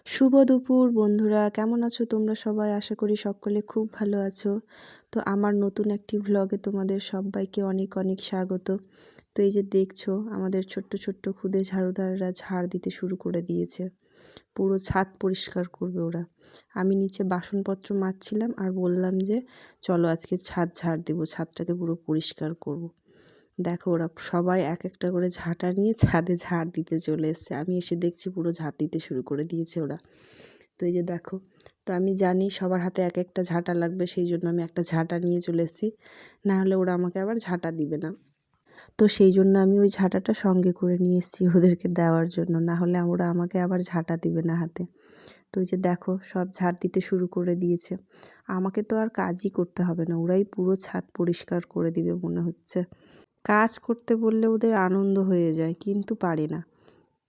শুভ দুপুর বন্ধুরা, কেমন আছো তোমরা সবাই? আশা করি সকলে খুব ভালো আছো। তো আমার নতুন একটি ভ্লগে তোমাদের সবাইকে অনেক অনেক স্বাগত। তো এই যে দেখছো, আমাদের ছোট্ট ছোট্ট খুদে ঝাড়ুদাররা ঝাড় দিতে শুরু করে দিয়েছে। পুরো ছাদ পরিষ্কার করবে ওরা। আমি নিচে বাসনপত্র মাজছিলাম আর বললাম যে চলো আজকে ছাদ ঝাড় দেবো, ছাদটাকে পুরো পরিষ্কার করব। দেখো ওরা সবাই এক একটা করে ঝাঁটা নিয়ে ছাদে ঝাড় দিতে চলে এসছে। আমি এসে দেখছি পুরো ঝাড় দিতে শুরু করে দিয়েছে ওরা। তো এই যে দেখো, তো আমি জানি সবার হাতে এক একটা ঝাঁটা লাগবে, সেই জন্য আমি একটা ঝাঁটা নিয়ে চলে এসেছি, না হলে ওরা আমাকে আবার ঝাঁটা দিবে না। তো সেই জন্য আমি ওই ঝাঁটাটা সঙ্গে করে নিয়ে এসেছি ওদেরকে দেওয়ার জন্য, না হলে ওরা আমাকে আবার ঝাঁটা দিবে না হাতে। তো ওই যে দেখো সব ঝাড় দিতে শুরু করে দিয়েছে। আমাকে তো আর কাজই করতে হবে না, ওরাই পুরো ছাদ পরিষ্কার করে দিবে মনে হচ্ছে। কাজ করতে বললে ওদের আনন্দ হয়ে যায়, কিন্তু পারি না।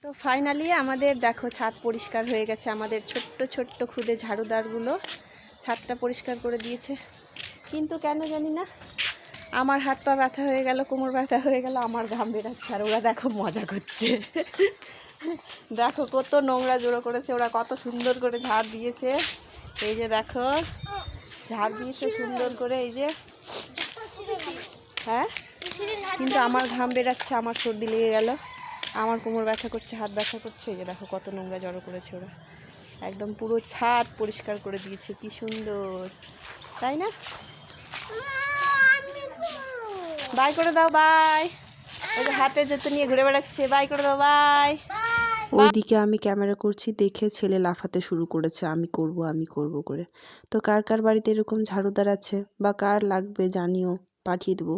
তো ফাইনালি আমাদের দেখো ছাদ পরিষ্কার হয়ে গেছে। আমাদের ছোট্ট ছোট্ট খুদে ঝাড়ুদারগুলো ছাদটা পরিষ্কার করে দিয়েছে, কিন্তু কেন জানি না আমার হাত পা ব্যথা হয়ে গেল, কোমর ব্যথা হয়ে গেল, আমার ঘাম বেরাচ্ছে, আর ওরা দেখো মজা করছে। দেখো কত নোংরা জড়ো করেছে ওরা, কত সুন্দর করে ঝাড় দিয়েছে। এই যে দেখো ঝাড় দিয়েছে সুন্দর করে, এই যে হ্যাঁ, কিন্তু আমার ঘাম বেরাচ্ছে, আমার সর্দি লেগে গেল, আমার কোমর ব্যথা করছে, হাত ব্যথা করছে। এই যে দেখো কত নোংরা জড়ো করেছে ওরা, একদম পুরো ছাদ পরিষ্কার করে দিয়েছে। কি সুন্দর, তাই না? বাই করে দাও, বাই। ওই যে হাতে জুতো নিয়ে ঘুরে বেড়াচ্ছে, বাই করে দাও, বাই। ওইদিকে আমি ক্যামেরা করছি দেখে ছেলে লাফাতে শুরু করেছে, আমি করব আমি করব করে। তো কার কার বাড়িতে এরকম ঝাড়ুদার আছে বা কার লাগবে জানিও, পাঠিয়ে দেবো।